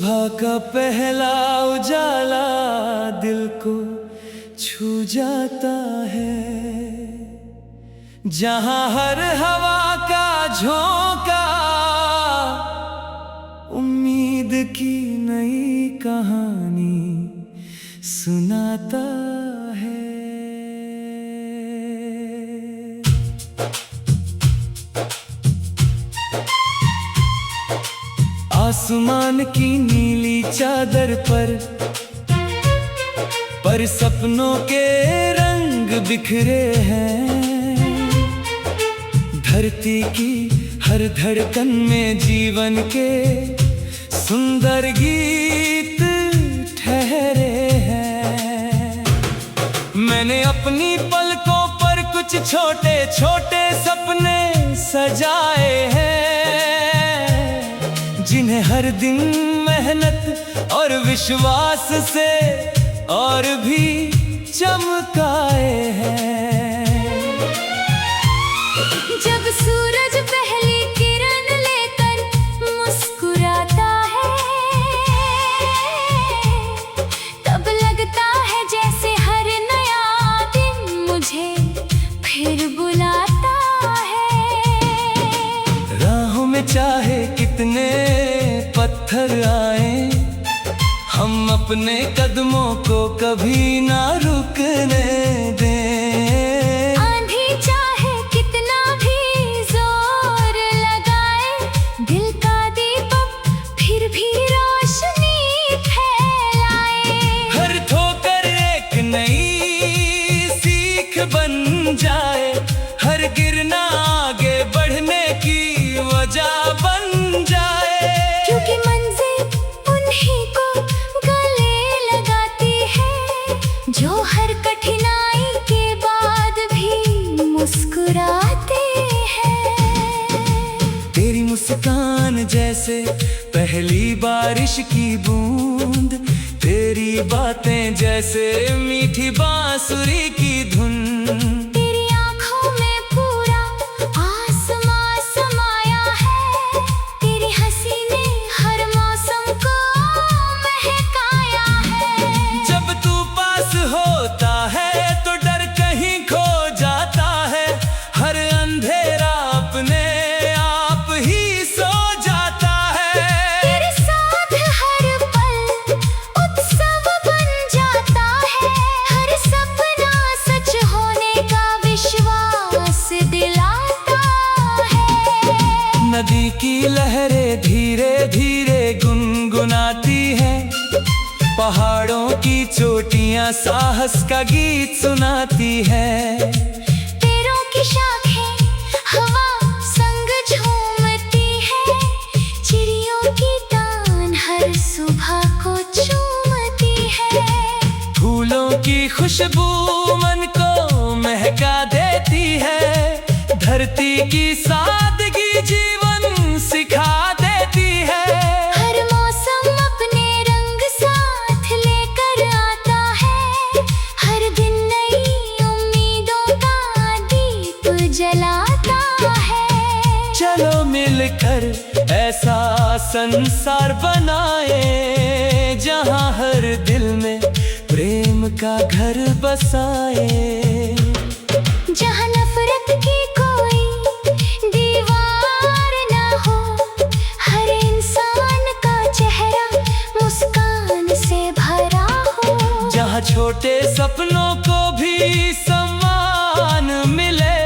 सुबह का पहला उजाला दिल को छू जाता है, जहां हर हवा का झोंका उम्मीद की नई कहानी सुनाता है। आसमान की नीली चादर पर सपनों के रंग बिखरे हैं। धरती की हर धड़कन में जीवन के सुंदर गीत ठहरे हैं। मैंने अपनी पलकों पर कुछ छोटे छोटे सपने सजाए हैं, जिन्हें हर दिन मेहनत और विश्वास से और भी चमकाए हैं। जब सूरज पहली किरण लेकर मुस्कुराता है, तब लगता है जैसे हर नया दिन मुझे फिर बुलाता है। राहों में चाहे कितने पत्थर आए, हम अपने कदमों को कभी ना रुकने दें। आंधी चाहे कितना भी जोर लगाए, दिल का दीपक फिर भी रोशनी फैलाए। हर ठोकर एक नई सीख बन जाए, हर गिरना आगे बढ़ने की वजह बन जाए। क्योंकि मंजिल उन्हीं को जो हर कठिनाई के बाद भी मुस्कुराते हैं। तेरी मुस्कान जैसे पहली बारिश की बूंद, तेरी बातें जैसे मीठी बांसुरी की धुन। तेरी आंखों में पूरा आसमां समाया है, तेरी हंसी ने हर मौसम को महकाया है। जब तू होता है तो डर कहीं खो जाता है, हर अंधेरा अपने आप ही सो जाता है। तेरे साथ हर पल उत्सव बन जाता है, हर सपना सच होने का विश्वास दिलाता है। नदी की लहरें धीरे धीरे गुनगुनाती है, पहाड़ों की चोटियां साहस का गीत सुनाती है। पेड़ों की शाखें हवा संग झूमती है, चिड़ियों की तान हर सुबह को चूमती है। फूलों की खुशबू मन को महका देती है, धरती की सादगी जीवन सिखा देती है। हर मौसम अपने रंग साथ लेकर आता है, हर दिन नई उम्मीदों का दीप जलाता है। चलो मिलकर ऐसा संसार बनाए, जहां हर दिल में प्रेम का घर बसाए। जहां नफरत की कोई दीवार ना हो, हर इंसान का चेहरा मुस्कान से भरा हो। जहां छोटे सपनों को भी सम्मान मिले,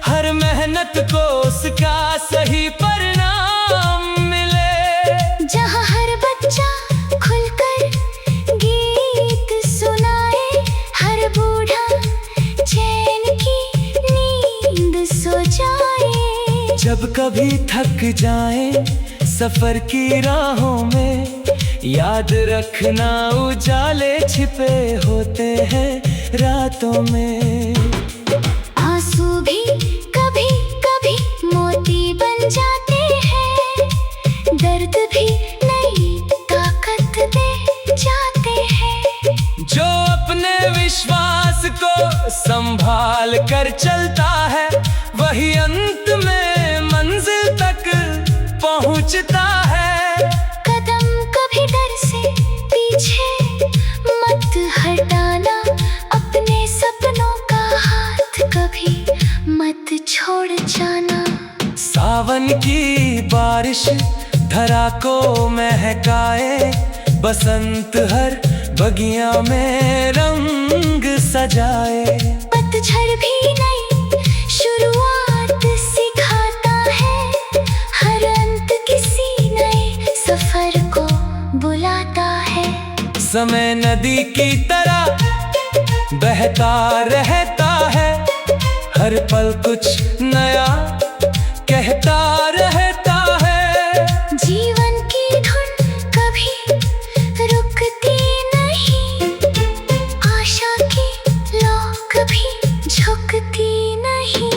हर मेहनत को उसका सही परिणाम मिले। जहां हर बच्चा खुलकर गीत सुनाए, हर बूढ़ा चैन की नींद सो जाए। जब कभी थक जाए सफर की राहों में, याद रखना उजाले छिपे होते हैं रातों में। आंसू भी कभी कभी मोती बन जाते हैं, दर्द भी नई ताकत दे जाते हैं। जो अपने विश्वास को संभाल कर चलता है, वही अंत में मंजिल तक पहुंचता है। कदम कभी को महकाए, बसंत हर बगिया में रंग सजाए। पतझड़ भी नई शुरुआत सिखाता है, हर अंत किसी नए सफर को बुलाता है। समय नदी की तरह बहता रहता है, हर पल कुछ नया कहता रहता है। जीवन की धुन कभी रुकती नहीं, आशा की लौ कभी झुकती नहीं।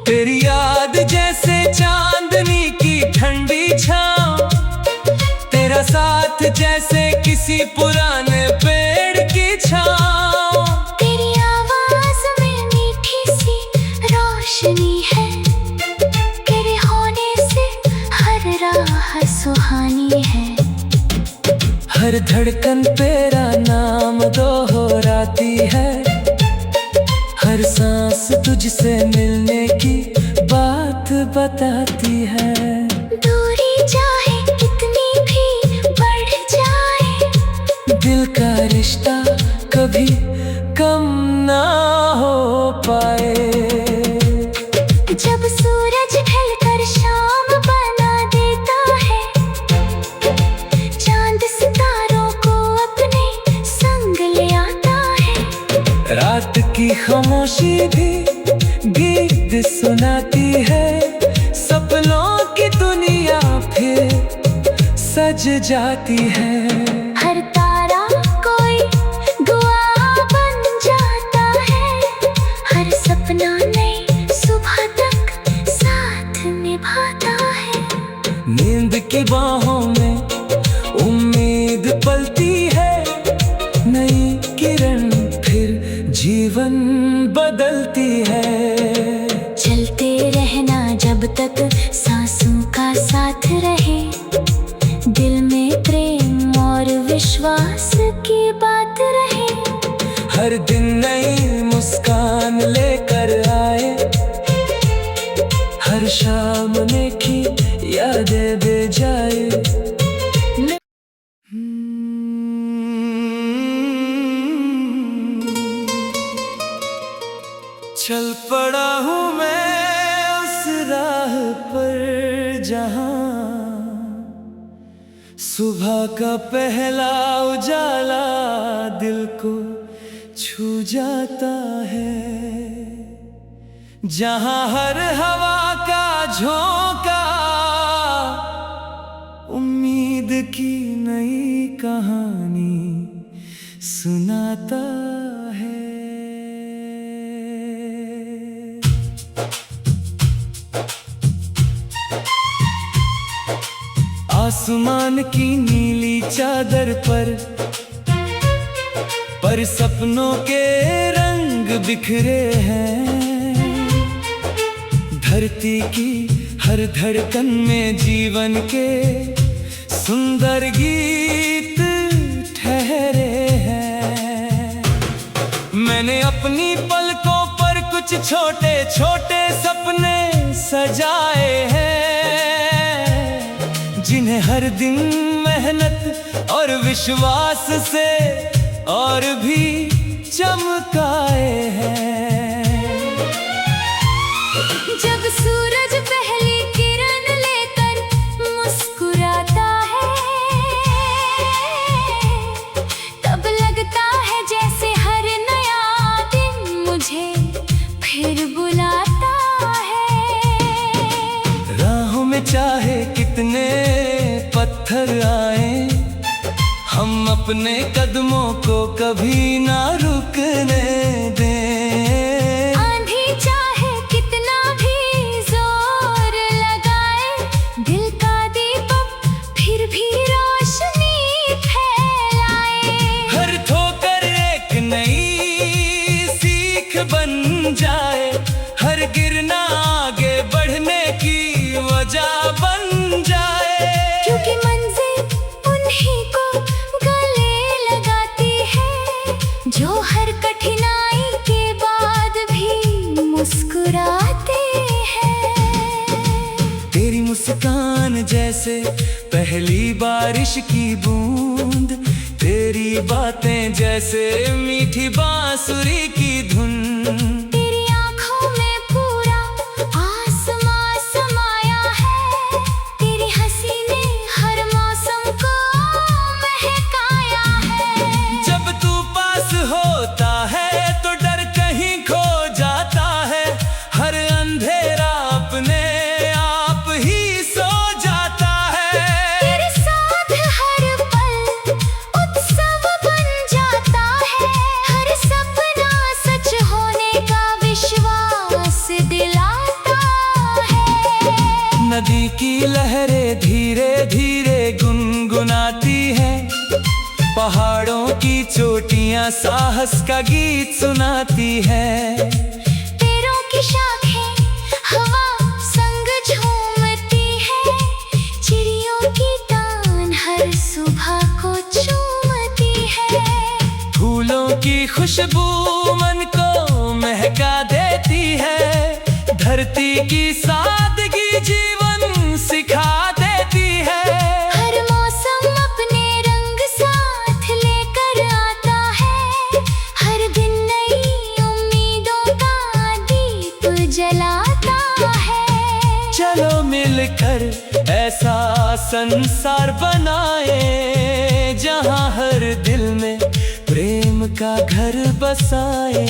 तेरी याद जैसे चांदनी की ठंडी छाँव, तेरा साथ जैसे किसी पुराने पेड़ की छाँव। तेरी आवाज में मीठी सी रोशनी है, तेरे होने से हर राह सुहानी है। हर धड़कन तेरा नाम दोहराती है, हर सांस तुझसे मिलने की बात बताती है। दूरी चाहे कितनी भी बढ़ जाए, दिल का रिश्ता कभी कम ना हो पाए। जब सूरज ढलकर शाम बना देता है, चांद सितारों को अपने संग ले आता है। रात की खामोशी भी गीत सुनाती है, सपनों की दुनिया फिर सज जाती है। हर तारा कोई दुआ बन जाता है, हर सपना नई सुबह तक साथ निभाता है। नींद की बाहों में उम्मीद पलती है, नई किरण फिर जीवन बदलती है। चलते रहना जब तक सांसों का साथ रहे, दिल में प्रेम और विश्वास की बात रहे। हर दिन नई मुस्कान लेकर आए, हर शाम नेकी यादें दे जाए। चल पड़ा हूँ मैं उस राह पर जहाँ सुबह का पहला उजाला दिल को छू जाता है, जहाँ हर हवा का झोंका उम्मीद की नई कहानी सुनाता है। आसमान की नीली चादर पर सपनों के रंग बिखरे हैं। धरती की हर धड़कन में जीवन के सुंदर गीत ठहरे हैं। मैंने अपनी पलकों पर कुछ छोटे छोटे सपने सजाए हैं, जिन्हें हर दिन मेहनत और विश्वास से और भी चमकाए हैं। जब सूरज पहली किरण लेकर मुस्कुराता है, तब लगता है जैसे हर नया दिन मुझे फिर बुलाता है। राहों में चाहे कितने पत्थर आए, हम अपने कदमों को कभी ना रुकने दें। आंधी चाहे कितना भी जोर लगाए, दिल का दीपक फिर भी रोशनी फैलाए। हर ठोकर एक नई सीख बन जाए, हर गिरना आगे बढ़ने की वजह बन जाए। क्योंकि मंजिल उन्हीं को गले लगाती है, जो हर कठिनाई के बाद की बूंद, तेरी बातें जैसे मीठी बांसुरी की धुन। तेरी आँखों में पूरा आसमां समाया है, तेरी हंसी ने हर मौसम को महकाया है। जब तू पास होता है तो डर कहीं खो जाता है, हर अंधेरा अपने आप ही सो जाता है। तेरे साथ हर पल उत्सव बन जाता है, हर सपना सच होने का विश्वास दिलाता है। नदी की लहरें धीरे धीरे गुनगुनाती है, पहाड़ों की चोटियां साहस का गीत सुनाती है। पेड़ों की शाखें हवा संग झूमती है, चिड़ियों की तान हर सुबह को चूमती है। फूलों की खुशबू मन को महका देती है, धरती की सादगी जीवन सिखा देती है। हर मौसम अपने रंग साथ लेकर आता है, हर दिन नई उम्मीदों का दीप जलाता है। चलो मिलकर ऐसा संसार बनाए, जहाँ हर दिल में प्रेम का घर बसाए।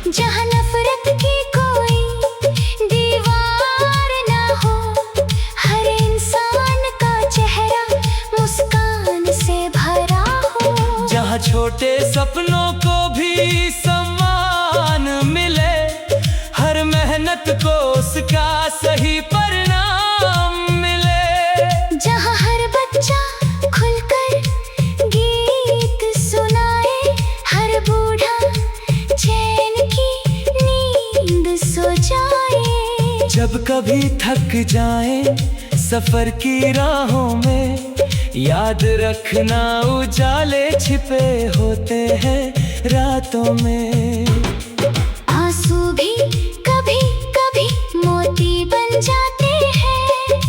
जहाँ नफरत की कोई दीवार ना हो, हर इंसान का चेहरा मुस्कान से भरा हो। जहाँ छोटे सपनों को भी सम्मान मिले, हर मेहनत को उसका सही परिणाम मिले। जहाँ हर बच्चा खुलकर गीत सुनाए, हर बूढ़ा चैन की नींद सो जाए। जब कभी थक जाए सफर की राहों में, याद रखना उजाले छिपे होते हैं रातों में। आंसू भी कभी कभी मोती बन जाते हैं,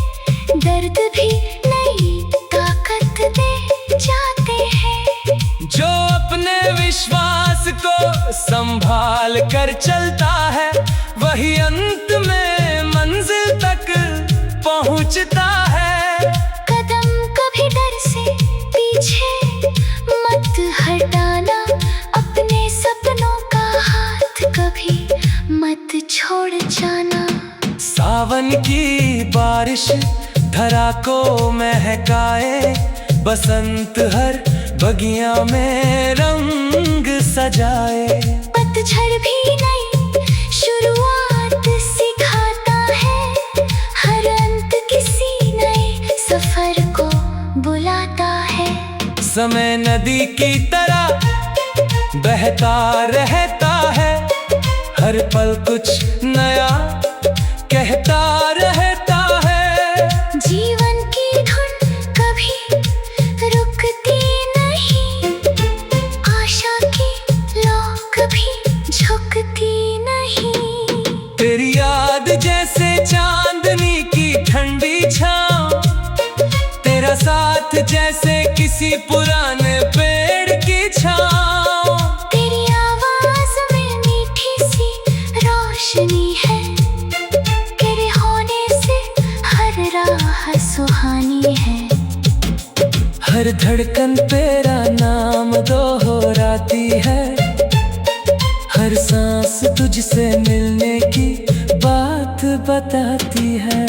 दर्द भी नई ताकत दे जाते हैं। जो अपने विश्वास को संभाल कर चलता है, वही अंत में मंजिल तक पहुंचता है। कदम कभी डर से पीछे मत हटाना, अपने सपनों का हाथ कभी मत छोड़ जाना। सावन की बारिश धरा को महकाए, बसंत हर बगिया में रंग सजाए। पतझड़ भी नई शुरुआत सिखाता है, हर अंत किसी नए सफर को बुलाता है। समय नदी की तरह बहता रहता है, हर पल कुछ नया कहता रहता है। जीवन की धुन कभी रुकती नहीं, आशा की लौ कभी झुकती नहीं। तेरी याद जैसे चांदनी की ठंडी छाँव, तेरा साथ जैसे किसी पुराने पेड़ की छाँव। तेरी आवाज में मीठी सी रोशनी है, तेरे होने से हर राह सुहानी है। हर धड़कन तेरा नाम दोहराती है, हर सांस तुझसे मिलने की बात बताती है।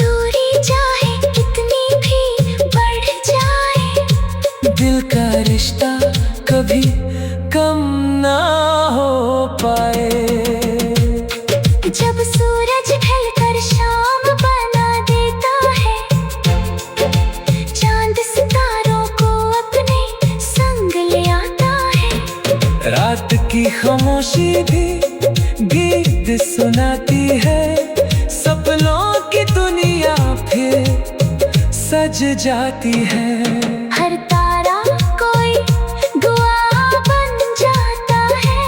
दूरी चाहे कितनी भी बढ़ जाए, दिल का रिश्ता कभी कम ना हो पाए। जब सूरज ढलकर शाम बना देता है, चांद सितारों को अपने संग ले आता है। रात की खामोशी भी गीत सुनाती है, सपनों की दुनिया फिर सज जाती है। हर तारा कोई दुआ बन जाता है,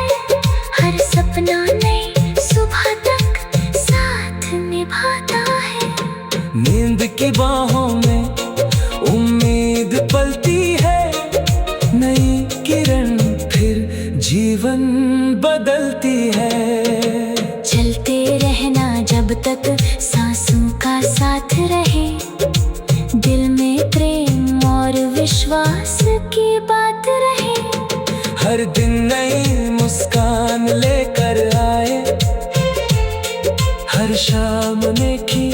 हर सपना नई सुबह तक साथ निभाता है। नींद की बाहों में उम्मीद विश्वास की बात रहे। हर दिन नई मुस्कान लेकर आए, हर शाम नेकी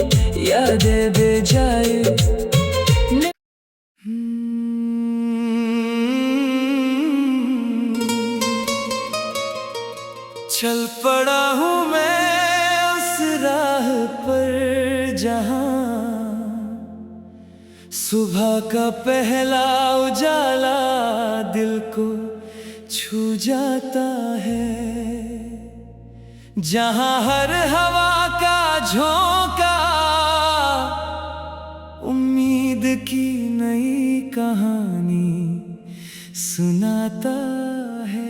यादें दे जाए। चल पड़ा हूँ मैं उस राह पर जहाँ सुबह का पहला उजाला दिल को छू जाता है, जहाँ हर हवा का झोंका उम्मीद की नई कहानी सुनाता है।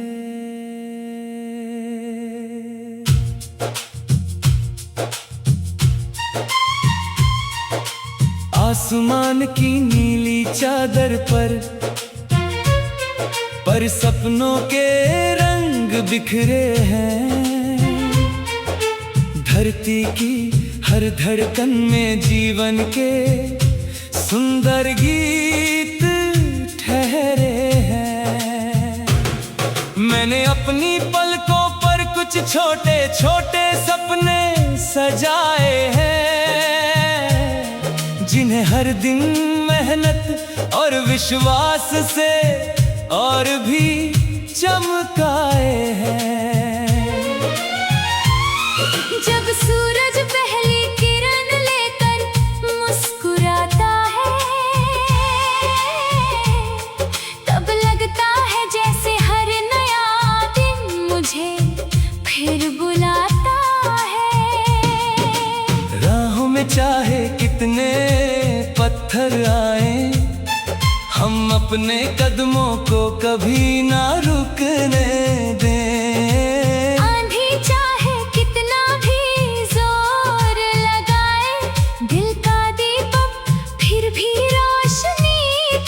आसमान की नीली चादर पर सपनों के रंग बिखरे हैं। धरती की हर धड़कन में जीवन के सुंदर गीत ठहरे हैं। मैंने अपनी पलकों पर कुछ छोटे छोटे सपने सजाए हैं, जिन्हें हर दिन मेहनत और विश्वास से और भी चमकाए हैं। जब सूरज पहली किरण लेकर मुस्कुराता है, तब लगता है जैसे हर नया दिन मुझे फिर बुलाता है। राहों में चाहे कितने पत्थर आए, हम अपने कदमों को कभी ना रुकने दें। आंधी चाहे कितना भी जोर लगाए, दिल का दीपक फिर भी रोशनी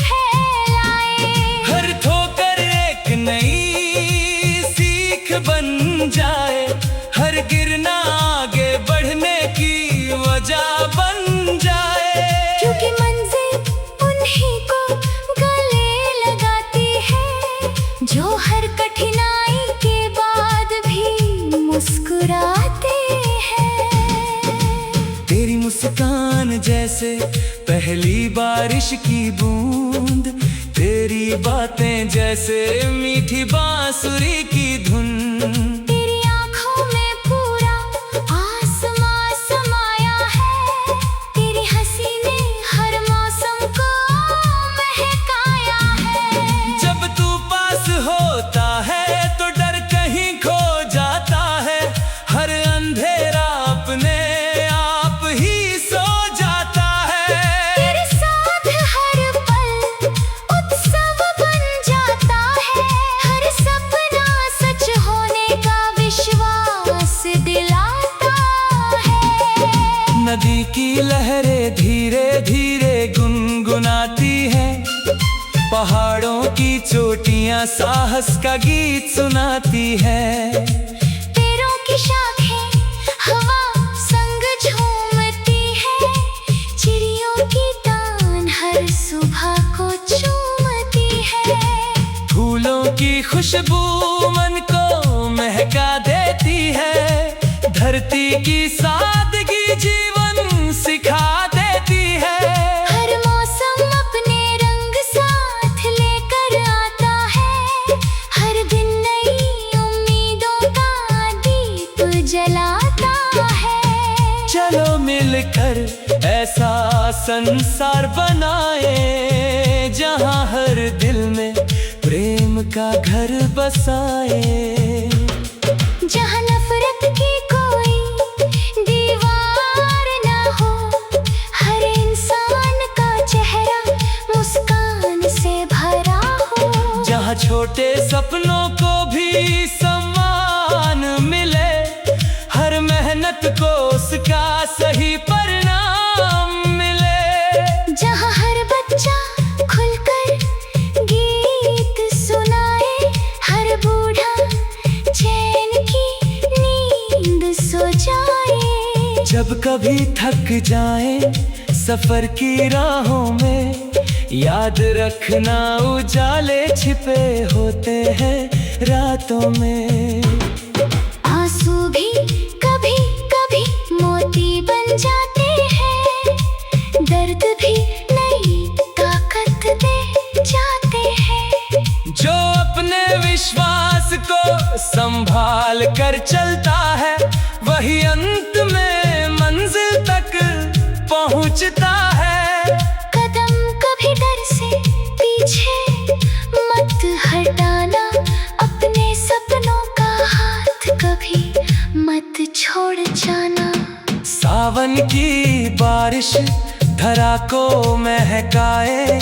फैलाए। हर ठोकर एक नई सीख बन जाए, हर गिरना आगे बढ़ने की वजह बन जाए। क्योंकि मंजिल उन्हीं को जो हर कठिनाई के बाद भी मुस्कुराते हैं। तेरी मुस्कान जैसे पहली बारिश की बूंद, तेरी बातें जैसे मीठी बांसुरी की धुन। तेरी आंखों में पूरा आसमां समाया है, तेरी हंसी ने हर मौसम को महकाया है। जब तू होता है तो डर कहीं खो जाता है, हर अंधेरा अपने आप ही सो जाता है। तेरे साथ हर पल उत्सव बन जाता है, हर सपना सच होने का विश्वास दिलाता है। नदी की लहरें धीरे धीरे गुनगुनाती है, पहाड़ों की चोटियां साहस का गीत सुनाती है। पेड़ों की शाखें हवा संग झूमती है, चिड़ियों की तान हर सुबह को चूमती है। फूलों की खुशबू मन को महका देती है, धरती की सादगी जीवन सिखा देती है। हर मौसम अपने रंग साथ लेकर आता है, हर दिन नई उम्मीदों का दीप जलाता है। चलो मिलकर ऐसा संसार बनाए, जहाँ हर दिल में प्रेम का घर बसाए। जहाँ नफरत की कोई दीवार ना हो, हर इंसान का चेहरा मुस्कान से भरा हो। जहाँ छोटे सपनों को भी सम्मान मिले, हर मेहनत को उसका सही परिणाम मिले। जहाँ हर बच्चा खुलकर गीत सुनाए, हर बूढ़ा चैन की नींद सो जाए। जब कभी थक जाए सफर की राहों में, याद रखना उजाले छिपे होते हैं रातों में। आंसू भी कभी कभी मोती बन जाते हैं, दर्द भी नई ताकत दे जाते हैं। जो अपने विश्वास को संभाल कर चलता है, वही अंत में मंजिल तक पहुंचता है। कदम कभी डर से पीछे मत हटाना, अपने सपनों का हाथ कभी मत छोड़ जाना। सावन की बारिश धरा को महकाए,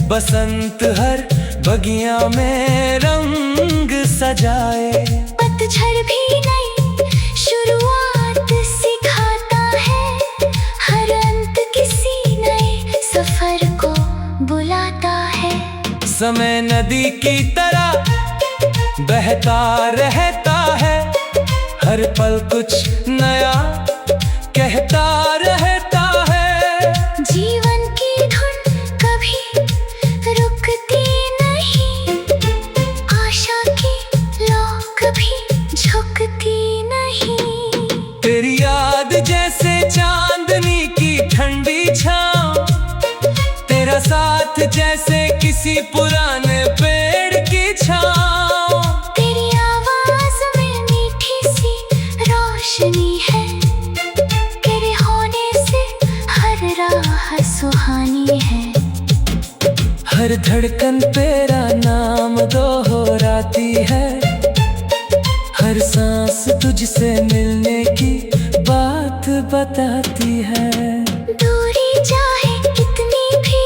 बसंत हर बगिया में रंग सजाए। पतझड़ भी नई शुरुआत सिखाता है, हर अंत किसी नए सफर को बुलाता है। समय नदी की तरह बहता रहता है, हर पल कुछ नया कहता रहता है। जीवन की धुन कभी रुकती नहीं, आशा की लौ कभी झुकती नहीं। तेरी याद जैसे चांदनी की ठंडी छाँव, तेरा साथ जैसे किसी पुराने पेड़ की छाँव। तेरी आवाज में मीठी सी रोशनी है, तेरे होने से हर राह सुहानी है। हर धड़कन तेरा नाम दोहराती है, हर सांस तुझसे मिलने की बात बताती है। दूरी चाहे कितनी भी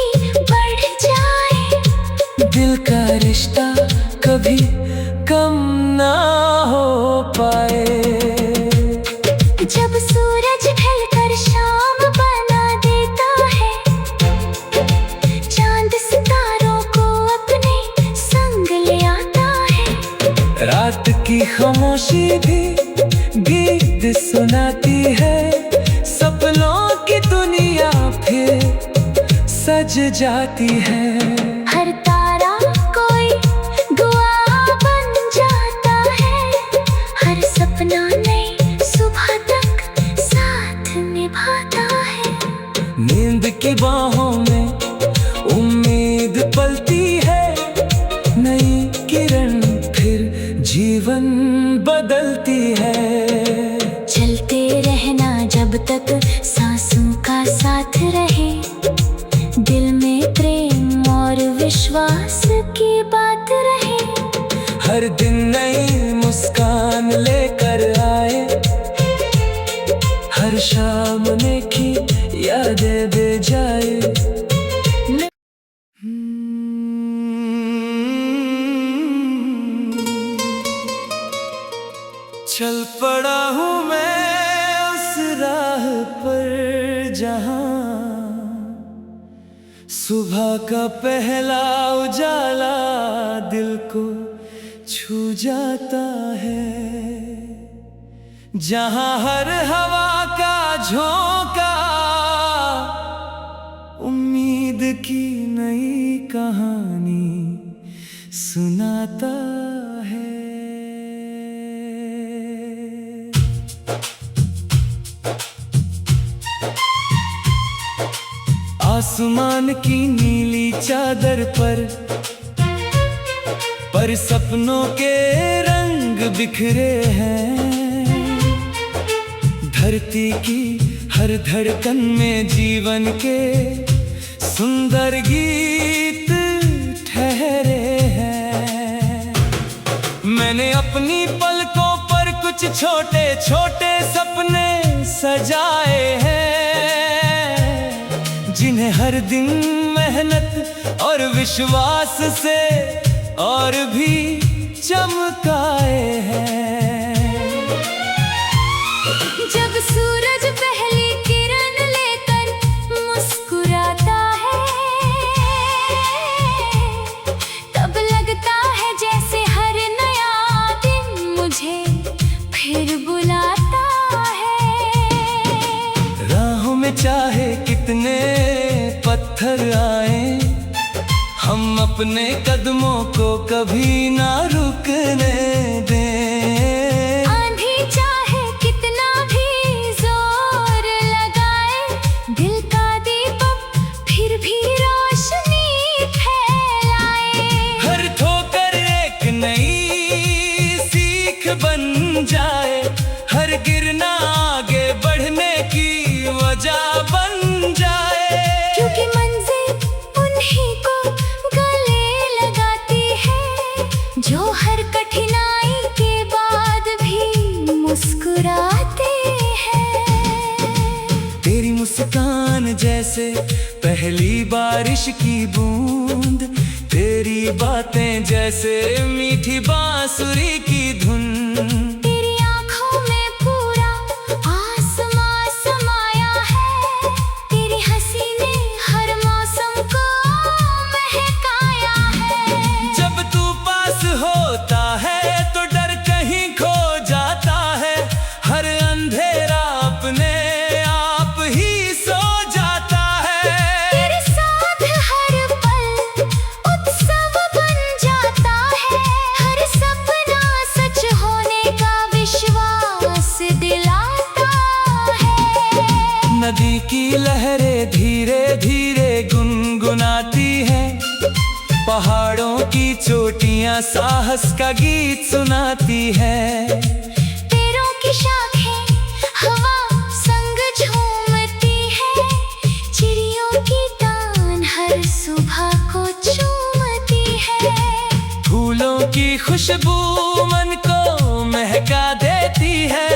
बढ़ जाए, दिल का रिश्ता कभी कम ना हो पाए। जब सूरज ढलकर शाम बना देता है, चांद सितारों को अपने संग ले आता है। रात की खामोशी भी गीत सुनाती है, सपनों की दुनिया फिर सज जाती है। हर तारा कोई दुआ बन जाता है, हर सपना नई सुबह तक साथ निभाता है। नींद की बाहों में उम्मीद पलती है, नई किरण फिर जीवन बदलती है। चलते रहना जब तक सांसों का साथ रहे, दिल में प्रेम और विश्वास की बात रहे। हर दिन नई मुस्कान लेकर आए, हर शाम नेकी यादें दे जाए। चल पड़ा हूँ मैं उस राह पर जहाँ सुबह का पहला उजाला दिल को छू जाता है, जहाँ हर हवा का झोंका उम्मीद की नई कहानी सुनाता है। आसमान की नीली चादर पर सपनों के रंग बिखरे हैं। धरती की हर धड़कन में जीवन के सुंदर गीत ठहरे हैं। मैंने अपनी पलकों पर कुछ छोटे छोटे सपने सजाए हैं, जिन्हें हर दिन मेहनत और विश्वास से और भी चमकाए हैं। जब सूरज पहली किरण लेकर मुस्कुराता है, तब लगता है जैसे हर नया दिन मुझे फिर बुलाता है। राहों में चाहे कितने पत्थर आए, अपने कदमों को कभी ना रुकने दें। आंधी चाहे कितना भी जोर लगाए, दिल का दीपक फिर भी रोशनी फैलाए। हर ठोकर एक नई सीख बन जाए, हर गिरना आगे बढ़ने की वजह बन जाए। क्योंकि मंजिल उन्हीं को गले लगाती है, जो हर कठिनाई के बाद भी मुस्कुराते हैं। तेरी मुस्कान जैसे पहली बारिश की बूंद, तेरी बातें जैसे मीठी बांसुरी की धुन। तेरी आँखों में पूरा आसमां समाया है, तेरी हंसी ने हर मौसम को महकाया है। जब तू पास होता है तो डर कहीं खो जाता है, हर अंधेरा अपने आप ही सो जाता है। तेरे साथ हर पल उत्सव बन जाता है, हर सपना सच होने का विश्वास दिलाता है। नदी की लहरें धीरे धीरे गुनगुनाती हैं, पहाड़ों की चोटियां साहस का गीत सुनाती है। पेड़ों की शाखें हवा संग झूमती है, चिड़ियों की तान हर सुबह को चूमती है। फूलों की खुशबू मन को महका देती है,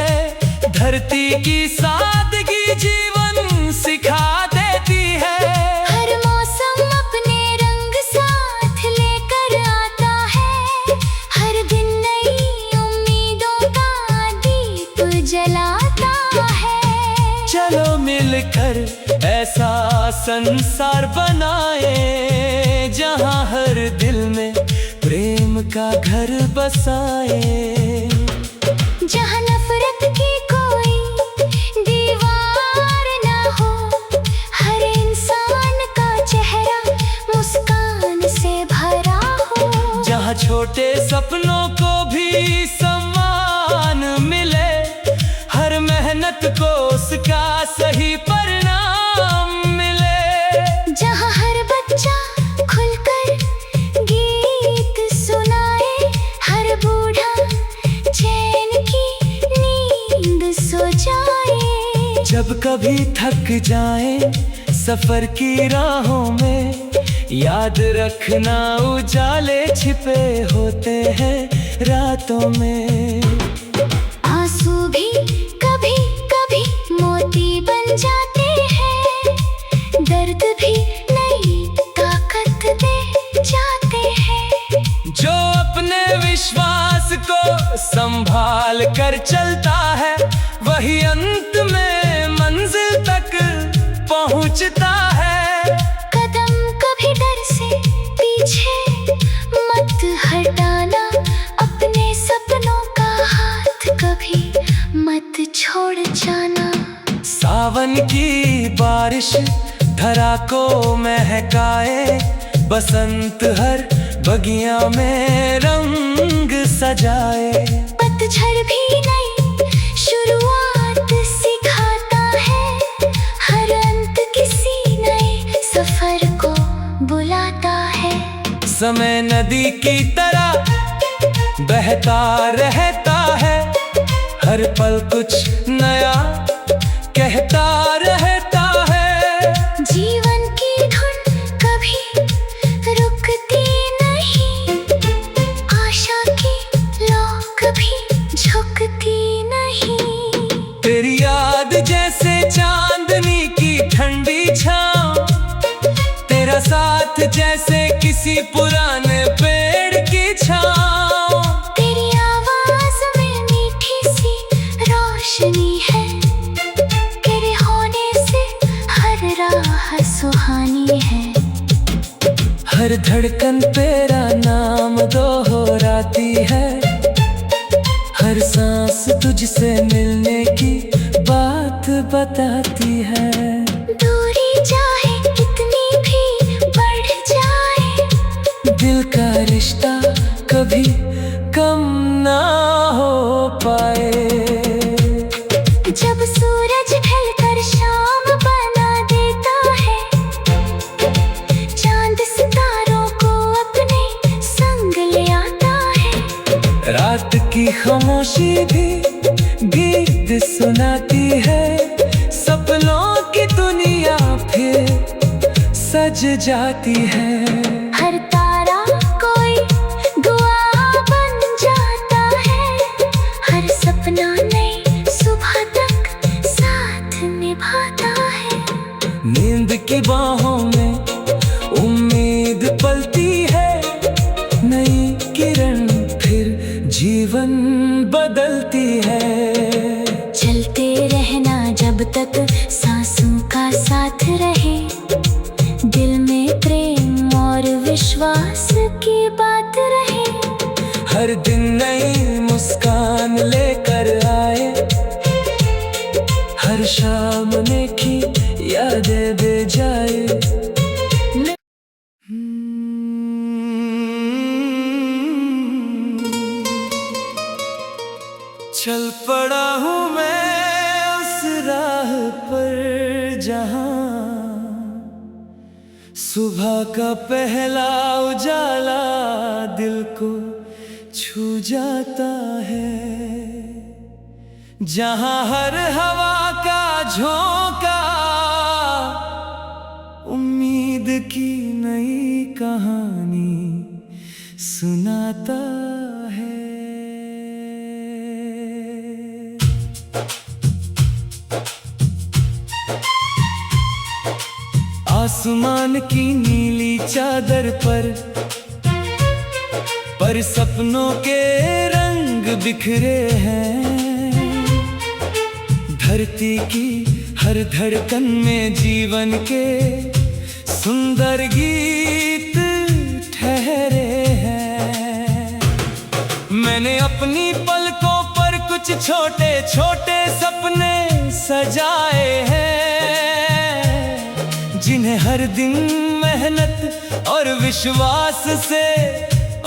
धरती की सादगी जीवन सिखा देती है। हर मौसम अपने रंग साथ लेकर आता है, हर दिन नई उम्मीदों का दीप जलाता है। चलो मिलकर ऐसा संसार बनाए, जहाँ हर दिल में प्रेम का घर बसाए। जहाँ नफरत की कोई दीवार ना हो, हर इंसान का चेहरा मुस्कान से भरा हो। जहाँ छोटे सपनों को भी सम्मान मिले, हर मेहनत को उसका सही परिणाम मिले। जहाँ हर बच्चा खुलकर गीत सुनाए, हर बूढ़ा चैन की नींद सो जाए। जब कभी थक जाए सफर की राहों में, याद रखना उजाले छिपे होते हैं रातों में। आंसू भी कभी कभी मोती बन जाते हैं, दर्द भी नई ताकत दे जाते हैं। जो अपने विश्वास को संभाल कर चलता है, वही अंत में मंजिल तक पहुंचता है। कदम कभी डर से पीछे मत हटाना, अपने सपनों का हाथ कभी मत छोड़ जाना। सावन की बारिश धरा को महकाए, बसंत हर बगिया में रंग सजाए। पतझड़ भी नई शुरुआत सिखाता है, हर अंत किसी नए सफर को बुलाता है। समय नदी की तरह बहता रहता है, हर पल कुछ नया कहता रहता है। जीवन की धुन कभी रुकती नहीं, आशा की लौ कभी झुकती नहीं। तेरी याद जैसे चांदनी की ठंडी छाँव, तेरा साथ जैसे किसी पुराने पेड़ की छाँव। तेरी आवाज में मीठी सी रोशनी है, तेरे होने से हर राह सुहानी है। हर धड़कन तेरा नाम दोहराती है, हर सांस तुझसे मिलने की बात बताती है। दूरी चाहे कितनी भी बढ़ जाए, दिल का रिश्ता कभी कम ना हो पाए। जब सूरज ढलकर शाम बना देता है, चांद सितारों को अपने संग ले आता है। रात की खामोशी भी गीत सुनाती है, सपनों की दुनिया फिर सज जाती है। हर तारा कोई दुआ बन जाता है, हर सपना नई सुबह तक साथ निभाता है। नींद की बाहों में उम्मीद पलती है, नई किरण फिर जीवन बदलती है। चलते रहना जब तक सांसों का साथ रहे, दिल में प्रेम और विश्वास की बात रहे। हर दिन नई मुस्कान लेकर आए, हर शाम नेकी यादें दे जाए। चल पड़ा हूँ मैं उस राह पर जहाँ सुबह का पहला उजाला दिल को छू जाता है, जहाँ हर हवा का झोंका उम्मीद की नई कहानी सुनाता है। आसमान की नीली चादर पर सपनों के रंग बिखरे हैं। धरती की हर धड़कन में जीवन के सुंदर गीत ठहरे हैं। मैंने अपनी पलकों पर कुछ छोटे छोटे सपने सजाए हैं, जिन्हें हर दिन मेहनत और विश्वास से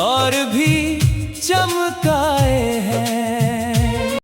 और भी चमकाए हैं।